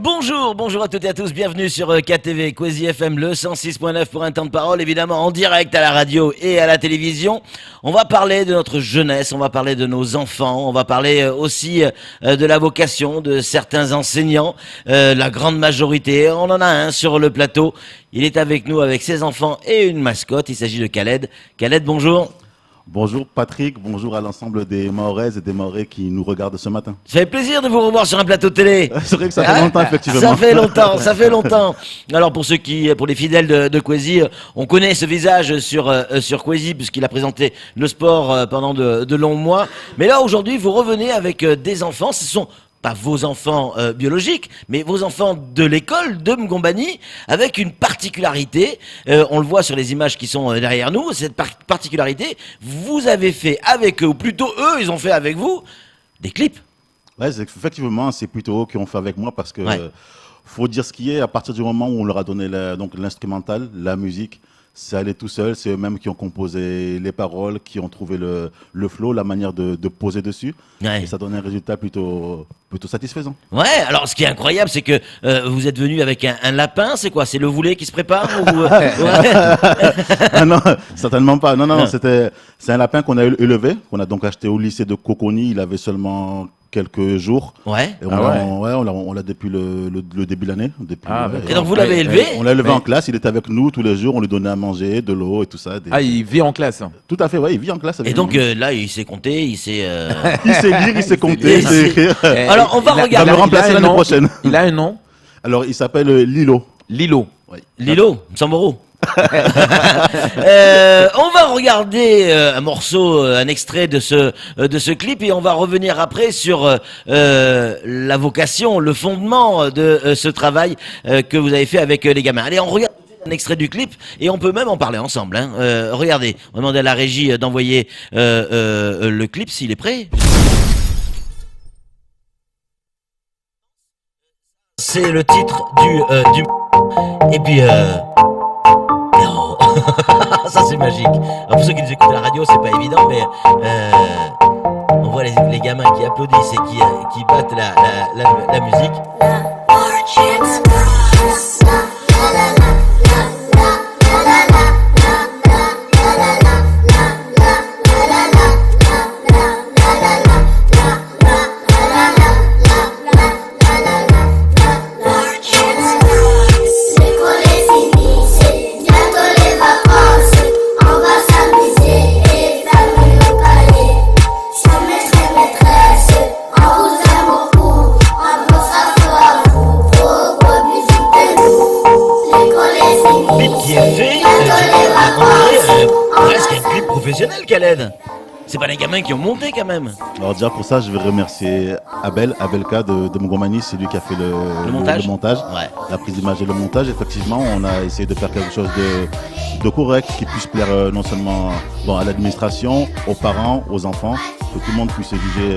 Bonjour à toutes et à tous, bienvenue sur KTV, Kwezi FM, le 106.9 pour un temps de parole, évidemment en direct à la radio et à la télévision. On va parler de notre jeunesse, on va parler de nos enfants, on va parler aussi de la vocation de certains enseignants, la grande majorité, on en a un sur le plateau. Il est avec nous avec ses enfants et une mascotte, il s'agit de Khaled. Khaled, bonjour. Bonjour Patrick, bonjour à l'ensemble des Mahoraises et des Mahorais qui nous regardent ce matin. Ça fait plaisir de vous revoir sur un plateau de télé. C'est vrai que ça fait longtemps, effectivement. Ça fait longtemps. Alors pour les fidèles de Kwezi, on connaît ce visage sur Kwezi puisqu'il a présenté le sport pendant de longs mois. Mais là aujourd'hui, vous revenez avec des enfants. Ce sont pas vos enfants biologiques, mais vos enfants de l'école de Mgombani, avec une particularité, on le voit sur les images qui sont derrière nous, cette particularité, vous avez fait avec eux, ou plutôt eux, ils ont fait avec vous, des clips. Ouais, effectivement, c'est plutôt eux qui ont fait avec moi parce que faut dire ce qui est, à partir du moment où on leur a donné l'instrumental, la musique, c'est allé tout seul, c'est eux-mêmes qui ont composé les paroles, qui ont trouvé le flow, la manière de poser dessus. Ouais. Et ça donne un résultat plutôt satisfaisant. Ouais, alors ce qui est incroyable, c'est que vous êtes venu avec un lapin, c'est quoi? C'est le Voulet qui se prépare ou... Ah non, certainement pas. Non, c'est un lapin qu'on a élevé, qu'on a donc acheté au lycée de Coconi, il avait seulement quelques jours. Ouais. Et on l'a depuis le début de l'année. Et donc vous l'avez élevé? On l'a élevé en classe, il était avec nous tous les jours, on lui donnait à manger, de l'eau et tout ça. Ah, il vit en classe? Tout à fait, ouais, il vit en classe avec nous. Et donc là, il sait compter, il sait... Il sait lire, il sait compter, il sait écrire. Alors on va regarder. Il va me remplacer l'année prochaine. Il a un nom? Alors il s'appelle Lilo. Lilo. Ouais. Lilo, Samboro. On va regarder un morceau, un extrait de ce clip et on va revenir après sur la vocation, le fondement de ce travail que vous avez fait avec les gamins. Allez, on regarde un extrait du clip et on peut même en parler ensemble. Hein. Regardez, on va demander à la régie d'envoyer le clip s'il est prêt. C'est le titre du... Et puis... Ça c'est magique. Alors, pour ceux qui nous écoutent à la radio, c'est pas évident, mais on voit les gamins qui applaudissent et qui battent la musique. Qui est fait, presque un clip professionnel, Khaled. C'est pas les gamins qui ont monté quand même. Alors déjà pour ça, je vais remercier Abelka de Mgombani, c'est lui qui a fait le montage, ouais. La prise d'image et le montage. Effectivement, on a essayé de faire quelque chose de correct, qui puisse plaire non seulement à l'administration, aux parents, aux enfants, que tout le monde puisse juger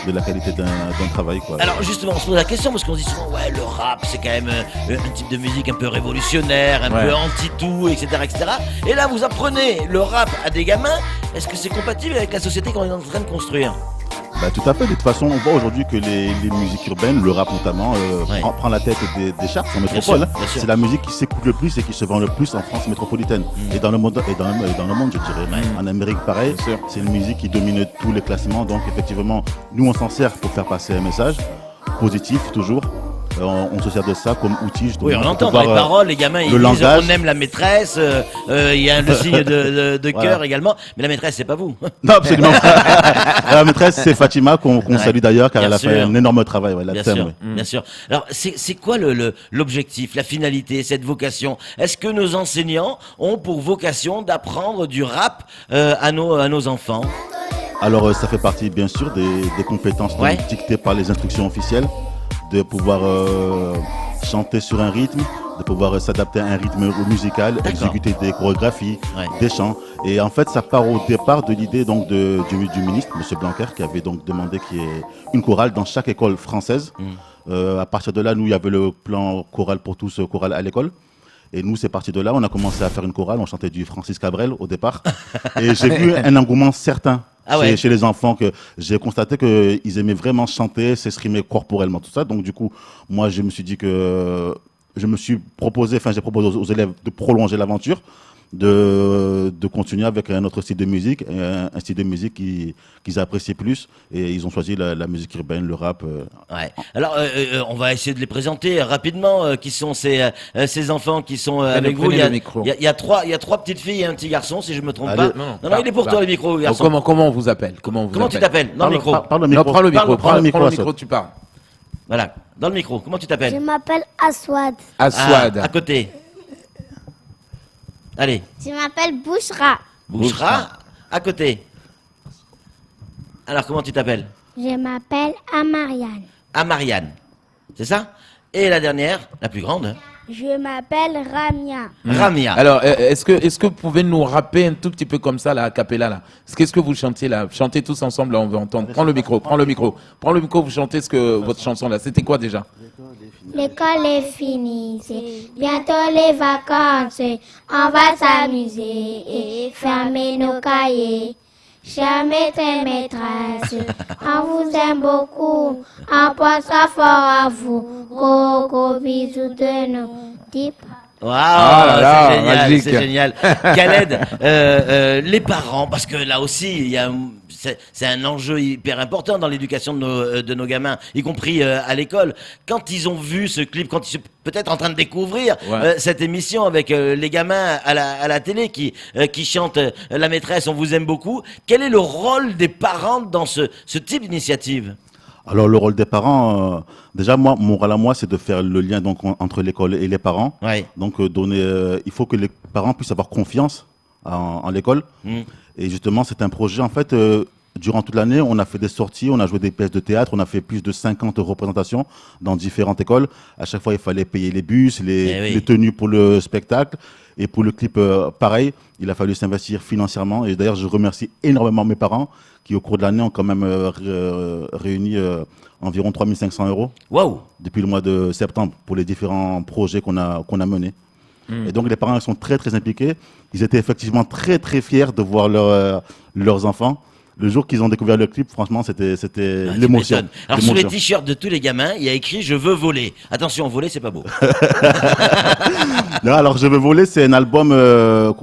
de la qualité d'un travail, quoi. Alors justement, on se pose la question parce qu'on se dit souvent, ouais, le rap, c'est quand même un type de musique un peu révolutionnaire, un peu anti-tout, etc., etc. Et là, vous apprenez le rap à des gamins. Est-ce que c'est compatible avec la société qu'on est en train de construire? Tout à fait. De toute façon, on voit aujourd'hui que les musiques urbaines, le rap notamment, prend la tête des charts en métropole. Bien sûr. C'est la musique qui s'écoute le plus et qui se vend le plus en France métropolitaine. Et dans le monde, je dirais. Ouais. En Amérique, pareil. C'est une musique qui domine tous les classements. Donc, effectivement, nous, on s'en sert pour faire passer un message positif, toujours. On se sert de ça comme outil. Oui, on entend dans les paroles, les gamins, ils disent on aime la maîtresse, il y a le signe de cœur également, mais la maîtresse, c'est pas vous. Non, absolument pas. La maîtresse, c'est Fatima, qu'on salue d'ailleurs, car elle a fait un énorme travail. Bien sûr. Alors, c'est quoi l'objectif, la finalité, cette vocation? Est-ce que nos enseignants ont pour vocation d'apprendre du rap à nos enfants? Alors, ça fait partie, bien sûr, des compétences dictées par les instructions officielles, de pouvoir chanter sur un rythme, de pouvoir s'adapter à un rythme musical, exécuter des chorégraphies, des chants. Et en fait, ça part au départ de l'idée donc du ministre, M. Blanquer, qui avait donc demandé qu'il y ait une chorale dans chaque école française. À partir de là, nous, il y avait le plan chorale pour tous, chorale à l'école. Et nous, c'est parti de là. On a commencé à faire une chorale. On chantait du Francis Cabrel au départ. Et j'ai vu un engouement certain Ah ouais. chez les enfants, que j'ai constaté qu'ils aimaient vraiment chanter, s'exprimer corporellement, tout ça. Donc du coup, moi je me suis dit que je me suis proposé, enfin j'ai proposé aux élèves de prolonger l'aventure, de continuer avec un autre style de musique, un style de musique qu'ils appréciaient plus, et ils ont choisi la musique urbaine, le rap. Ouais. Alors, on va essayer de les présenter rapidement. Qui sont ces enfants qui sont avec vous? Il y a trois petites filles et un petit garçon, si je me trompe Allez. pas. Non, il est pour toi le micro, garçon. Comment on vous appelle? Comment tu t'appelles? Dans le micro. Parle le micro. Non, prends le micro. Prends le micro, Tu parles. Voilà, dans le micro. Comment tu t'appelles? Je m'appelle Aswad. Aswad. À côté. Allez. Je m'appelle Bouchra. Bouchra, à côté. Alors, comment tu t'appelles? Je m'appelle Amariane. Marianne. C'est ça? Et la dernière, la plus grande? Je m'appelle Ramia. Ramia. Alors, est-ce que vous pouvez nous rapper un tout petit peu comme ça, là, a cappella, là? Qu'est-ce que vous chantiez, là? Chantez tous ensemble, là, on veut entendre. Prends le micro. Vous chantez votre chanson, là. C'était quoi, déjà? L'école est finie, c'est bientôt les vacances. On va s'amuser et fermer nos cahiers. Chers maîtres et maîtresses, on vous aime beaucoup. On pensera fort à vous. Gros bisous de nos petits pas. Waouh, là là, c'est génial, magique. c'est génial. Khaled, les parents, parce que là aussi, c'est un enjeu hyper important dans l'éducation de nos gamins, y compris à l'école. Quand ils ont vu ce clip, quand ils sont peut-être en train de découvrir cette émission avec les gamins à la télé qui chantent La maîtresse, on vous aime beaucoup, quel est le rôle des parents dans ce type d'initiative? Alors le rôle des parents, déjà mon rôle à moi, c'est de faire le lien donc entre l'école et les parents. Ouais. Donc il faut que les parents puissent avoir confiance en l'école. Et justement, c'est un projet en fait. Durant toute l'année, on a fait des sorties, on a joué des pièces de théâtre, on a fait plus de 50 représentations dans différentes écoles. À chaque fois, il fallait payer les bus, les tenues pour le spectacle. Et pour le clip, pareil, il a fallu s'investir financièrement. Et d'ailleurs, je remercie énormément mes parents qui, au cours de l'année, ont quand même réuni environ 3 500 € Waouh. depuis le mois de septembre pour les différents projets qu'on a menés. Et donc, les parents ils sont très, très impliqués. Ils étaient effectivement très, très fiers de voir leurs enfants. Le jour qu'ils ont découvert le clip, franchement, c'était l'émotion. Alors, sur les t-shirts de tous les gamins, il y a écrit « Je veux voler ». Attention, voler, c'est pas beau. Non, alors, Je veux voler, c'est un album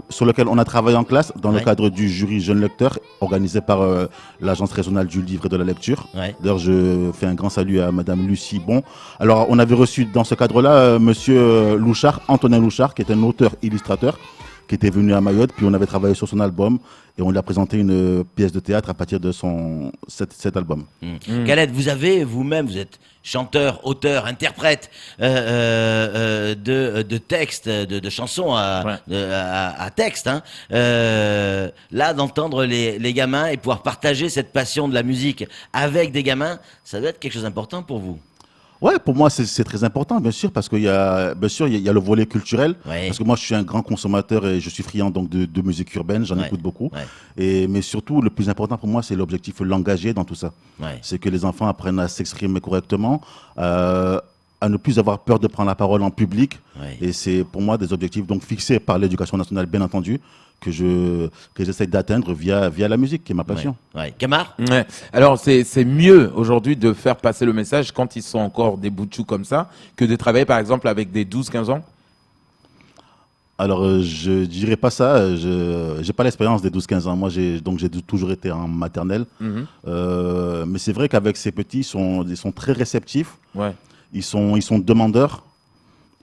sur lequel on a travaillé en classe dans le cadre du jury Jeune Lecteur organisé par l'Agence régionale du livre et de la lecture. D'ailleurs, je fais un grand salut à Madame Lucie Bon. Alors, on avait reçu dans ce cadre-là Monsieur Louchard, Antonin Louchard, qui est un auteur-illustrateur, qui était venu à Mayotte, puis on avait travaillé sur son album et on lui a présenté une pièce de théâtre à partir de cet album. Khaled, vous-même, vous êtes chanteur, auteur, interprète de textes, de chansons à texte. Hein. Là, d'entendre les gamins et pouvoir partager cette passion de la musique avec des gamins, ça doit être quelque chose d'important pour vous. Ouais, pour moi, c'est très important, bien sûr, parce qu'il y a le volet culturel. Parce que moi, je suis un grand consommateur et je suis friand donc de musique urbaine, j'en écoute beaucoup. Mais surtout, le plus important pour moi, c'est l'objectif langagier dans tout ça. C'est que les enfants apprennent à s'exprimer correctement, à ne plus avoir peur de prendre la parole en public. Et c'est pour moi des objectifs donc fixés par l'éducation nationale, bien entendu, que j'essaie d'atteindre via la musique, qui est ma passion. Kamar ? Alors, c'est mieux aujourd'hui de faire passer le message quand ils sont encore des bouts de chou comme ça, que de travailler par exemple avec des 12-15 ans. Alors, je dirais pas ça. Je n'ai pas l'expérience des 12-15 ans. Moi, j'ai toujours été en maternelle. Mais c'est vrai qu'avec ces petits, ils sont très réceptifs. Ils sont demandeurs.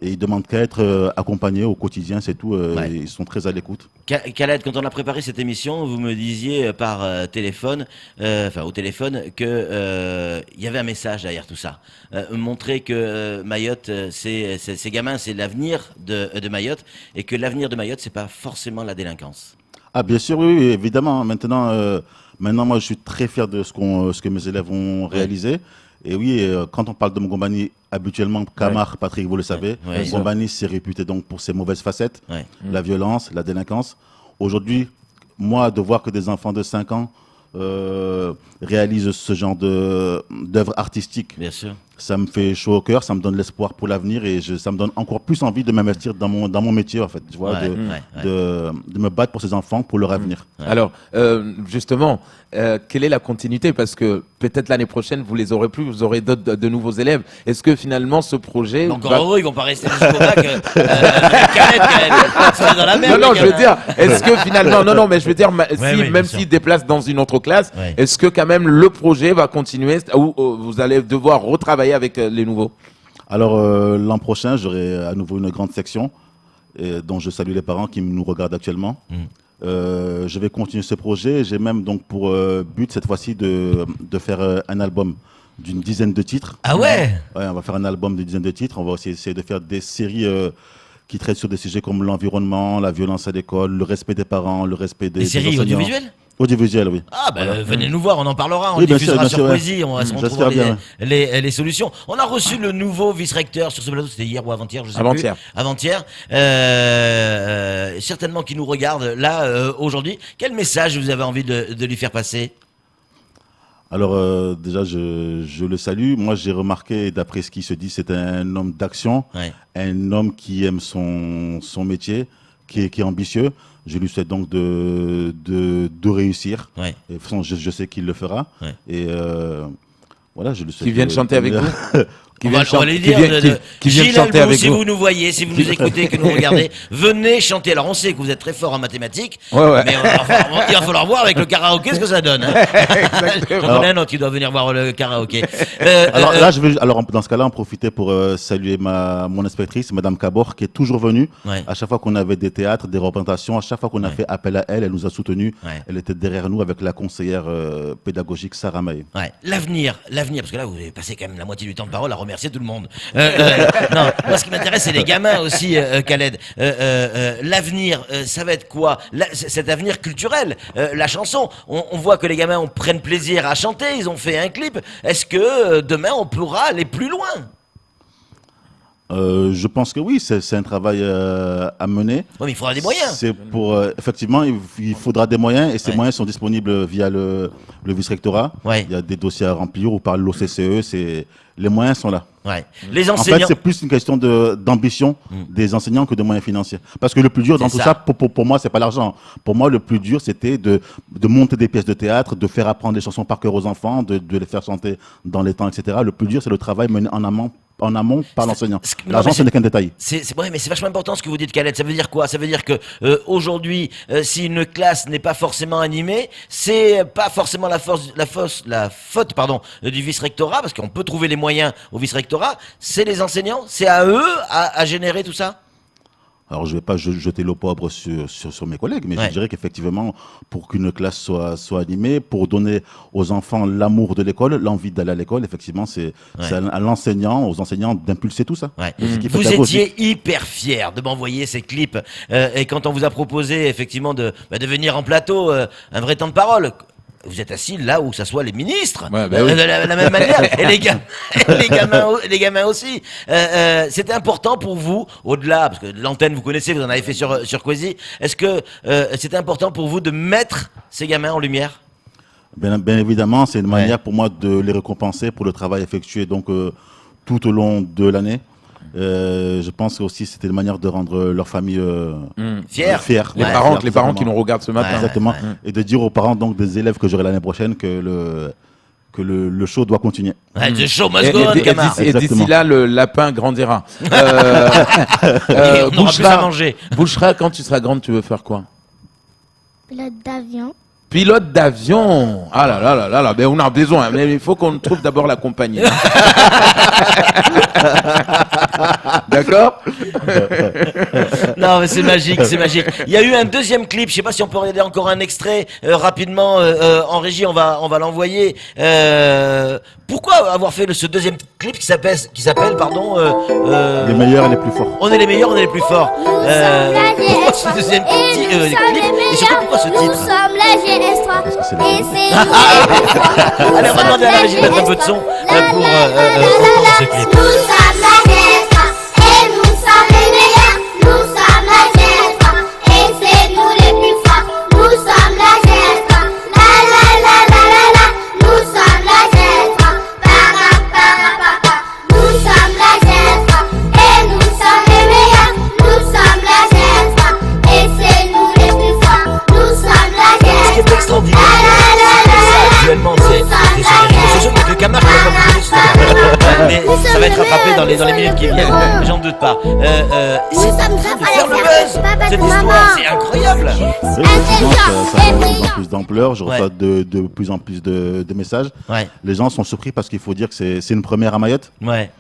Et ils demandent qu'à être accompagnés au quotidien, c'est tout. Ils sont très à l'écoute. Khaled, quand on a préparé cette émission, vous me disiez par téléphone, au téléphone, que y avait un message derrière tout ça. Montrer que Mayotte, ces gamins, c'est l'avenir de Mayotte, et que l'avenir de Mayotte, c'est pas forcément la délinquance. Ah, bien sûr, oui, évidemment. Maintenant, moi, je suis très fier de ce que mes élèves ont réalisé. Et oui, quand on parle de Mgombani, habituellement, Kamar, Patrick, vous le savez, Mgombani s'est réputé donc pour ses mauvaises facettes, la violence, la délinquance. Aujourd'hui, moi, de voir que des enfants de 5 ans réalisent ce genre d'œuvre artistique, ça me fait chaud au cœur, ça me donne l'espoir pour l'avenir et ça me donne encore plus envie de m'investir dans mon métier en fait, tu vois, de me battre pour ces enfants, pour leur avenir. Alors, justement, quelle est la continuité? Parce que peut-être l'année prochaine, vous les aurez plus, vous aurez de nouveaux élèves. Est-ce que finalement, ce projet... Encore heureux, ils vont pas rester jusqu'au bac. Serait dans la merde. Non, je veux dire, est-ce que finalement... Non, mais je veux dire, même sûr. s'ils déplacent dans une autre classe, est-ce que quand même le projet va continuer ou vous allez devoir retravailler avec les nouveaux? Alors, l'an prochain, j'aurai à nouveau une grande section dont je salue les parents qui nous regardent actuellement. Je vais continuer ce projet. J'ai même donc pour but cette fois-ci de faire un album d'une dizaine de titres. Ah ouais? Ouais, on va faire un album d'une dizaine de titres. On va aussi essayer de faire des séries qui traitent sur des sujets comme l'environnement, la violence à l'école, le respect des parents, le respect des séries enseignants. audiovisuelles? Audiovisuel, oui. Ah venez nous voir, on en parlera, on Oui, le bien diffusera sûr, sur ouais. Poésie, on va se J'espère retrouver bien, les solutions. On a reçu le nouveau vice-recteur sur ce plateau, c'était hier ou avant-hier, je sais Avant-hier. plus. Avant-hier. Certainement qui nous regarde là aujourd'hui. Quel message vous avez envie de lui faire passer? Alors déjà, je le salue. Moi, j'ai remarqué, d'après ce qu'il se dit, c'est un homme d'action, un homme qui aime son métier, qui est ambitieux. Je lui souhaite donc de réussir. Et de toute façon, je sais qu'il le fera. Et voilà, je lui souhaite. Qui viennent chanter avec vous? On va lui dire, Gilles Elbou, si vous nous voyez, si vous nous écoutez, que nous regardez, venez chanter. Alors on sait que vous êtes très fort en mathématiques, mais il va falloir voir avec le karaoké ce que ça donne. J'en connais un autre qui doit venir voir le karaoké. Alors là, dans ce cas-là, en profiter pour saluer mon inspectrice, Madame Cabor, qui est toujours venue. À chaque fois qu'on avait des théâtres, des représentations, à chaque fois qu'on a fait appel à elle, elle nous a soutenus. Elle était derrière nous avec la conseillère pédagogique Sarah Maé. L'avenir, parce que là, vous avez passé quand même la moitié du temps de parole à remercier tout le monde. Non, moi, ce qui m'intéresse, c'est les gamins aussi, Khaled. L'avenir, ça va être quoi? Cet avenir culturel, la chanson. On voit que les gamins prennent plaisir à chanter, ils ont fait un clip. Est-ce que demain, on pourra aller plus loin? Je pense que oui, c'est un travail à mener. Oui, mais il faudra des moyens. C'est pour effectivement, il faudra des moyens et ces moyens sont disponibles via le vice-rectorat. Il y a des dossiers à remplir ou par l'OCCE. Les moyens sont là. Les enseignants. En fait, c'est plus une question d'ambition des enseignants que de moyens financiers. Parce que le plus dur dans tout ça, pour moi, c'est pas l'argent. Pour moi, le plus dur, c'était de monter des pièces de théâtre, de faire apprendre des chansons par cœur aux enfants, de les faire chanter dans les temps, etc. Le plus dur, c'est le travail mené en amont par l'enseignant. L'argent, ce n'est qu'un détail. Mais c'est vachement important ce que vous dites, Khaled. Ça veut dire quoi? Ça veut dire que aujourd'hui, si une classe n'est pas forcément animée, c'est pas forcément la faute du vice-rectorat, parce qu'on peut trouver les moyens au vice-rectorat. C'est les enseignants, c'est à eux à générer tout ça. Alors, je ne vais pas jeter l'opprobre sur mes collègues, mais je dirais qu'effectivement, pour qu'une classe soit animée, pour donner aux enfants l'amour de l'école, l'envie d'aller à l'école, effectivement, c'est à l'enseignant, aux enseignants d'impulser tout ça. Vous étiez hyper fiers de m'envoyer ces clips, et quand on vous a proposé effectivement de venir en plateau, un vrai temps de parole. Vous êtes assis là où ça soit les ministres, de la même manière, et les gamins aussi. C'était important pour vous, au-delà, parce que l'antenne, vous connaissez, vous en avez fait sur Kwesi. Est-ce que c'était important pour vous de mettre ces gamins en lumière? Bien évidemment, c'est une manière pour moi de les récompenser pour le travail effectué donc tout au long de l'année. Je pense aussi c'était une manière de rendre leur famille fiers. Les parents qui nous regardent ce matin. Exactement. Et de dire aux parents donc des élèves que j'aurai l'année prochaine que le show doit continuer. The show must go on, et d'ici là, le lapin grandira. On aura plus à manger. Bouchra, quand tu seras grande, tu veux faire quoi? Pilote d'avion. Pilote d'avion. Ah là, ben on a besoin, mais il faut qu'on trouve d'abord la compagnie. D'accord? Non, mais c'est magique. Il y a eu un deuxième clip, je sais pas si on peut regarder encore un extrait rapidement en régie, on va l'envoyer. Pourquoi avoir fait ce deuxième clip qui s'appelle Les meilleurs et les plus forts. On est les meilleurs, on est les plus forts. Pourquoi ce deuxième clip et surtout pourquoi ce titre? Nous sommes la GS3 et c'est Allez, on va demander à la régie de mettre un peu de son pour ce clip. Nous sommes la GS3 et nous sommes les meilleurs. Nous sommes la GS3 et c'est nous les plus forts. Nous sommes la GS3. La la la la la la. Nous sommes la GS3. Para para papa. est extraordinaire. Actuellement, c'est sur les réseaux sociaux, mais que Camargue n'a pas publié tout à l'heure. Mais ça va être rattrapé dans les minutes qui viennent, j'en doute pas. C'est en train de faire le buzz, cette histoire, c'est incroyable. Oui, effectivement, ça prend de plus en plus d'ampleur. Je reçois de plus en plus de messages. Ouais. Les gens sont surpris parce qu'il faut dire que c'est une première à Mayotte. Ouais.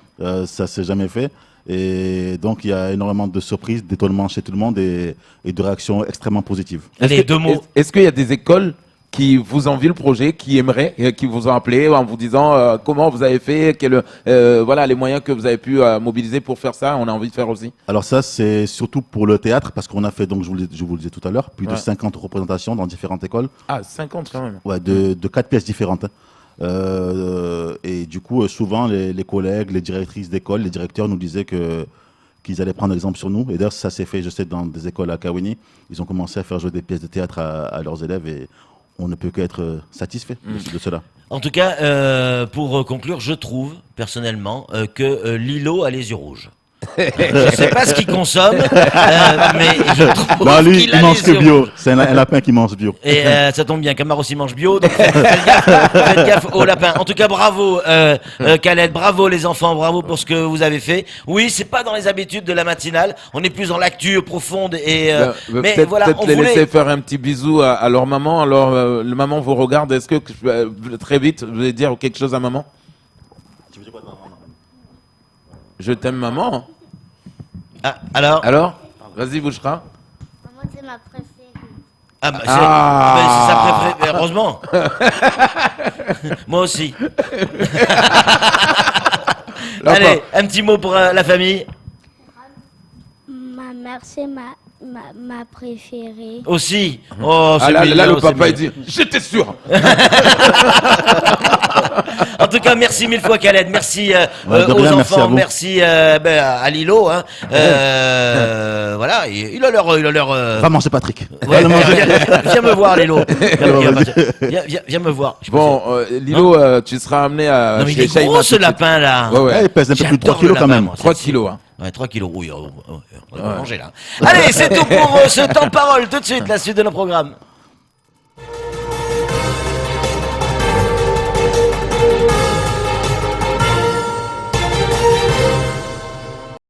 Ça s'est jamais fait. Et donc, il y a énormément de surprises, d'étonnements chez tout le monde et de réactions extrêmement positives. Allez, deux mots. Est-ce qu'il y a des écoles qui vous envient le projet, qui aimeraient, qui vous ont appelé en vous disant comment vous avez fait, voilà les moyens que vous avez pu mobiliser pour faire ça, on a envie de faire aussi. Alors ça, c'est surtout pour le théâtre, parce qu'on a fait, donc je vous le disais tout à l'heure, plus de 50 représentations dans différentes écoles. Ah, 50 quand même. Ouais, de 4 pièces différentes. Et du coup, souvent, les collègues, les directrices d'école, les directeurs nous disaient qu'ils allaient prendre exemple sur nous. Et d'ailleurs, ça s'est fait, je sais, dans des écoles à Kawini. Ils ont commencé à faire jouer des pièces de théâtre à leurs élèves et on ne peut qu'être satisfait de cela. En tout cas, pour conclure, je trouve personnellement que Lilo a les yeux rouges. Je sais pas ce qu'il consomme, mais je trouve Non, lui, qu'il a il mange les que yeux bio. rouges. C'est un lapin qui mange bio. Et ça tombe bien, Camar aussi mange bio, donc faites gaffe au lapin. En tout cas, bravo Khaled, bravo les enfants, bravo pour ce que vous avez fait. Oui, c'est pas dans les habitudes de la matinale, on est plus dans l'actu profonde et mais voilà, peut-être on les voulait... laisser faire un petit bisou à leur maman. Alors, le maman vous regarde. Est-ce que très vite, vous voulez dire quelque chose à maman? Je t'aime, maman. Ah, alors Vas-y, Bouchra. Maman, c'est ma préférée. Ah, bah, c'est sa préférée, heureusement. Moi aussi. Allez, un petit mot pour la famille. Ma mère, c'est ma préférée. Aussi. Oh, c'est là, mignon, le c'est papa, il mignon. dit, j'étais sûr. En tout cas, merci mille fois Khaled, merci de aux rien, merci à enfants, vous. merci à Lilo. Hein. Voilà, il a l'air. Va manger Patrick. Ouais, viens me voir, Lilo. Viens me voir. Je Bon, Lilo, tu seras amené à. non, mais il est Shaima gros tout ce de suite. lapin là. Ouais, ouais. Il pèse un peu plus de 3 J'adore kilos le quand lapin, même. moi. 3 kilos. Hein. Ouais, 3 kilos, oui, on va manger là. Allez, c'est tout pour ce temps parole. Tout de suite, la suite de nos programmes.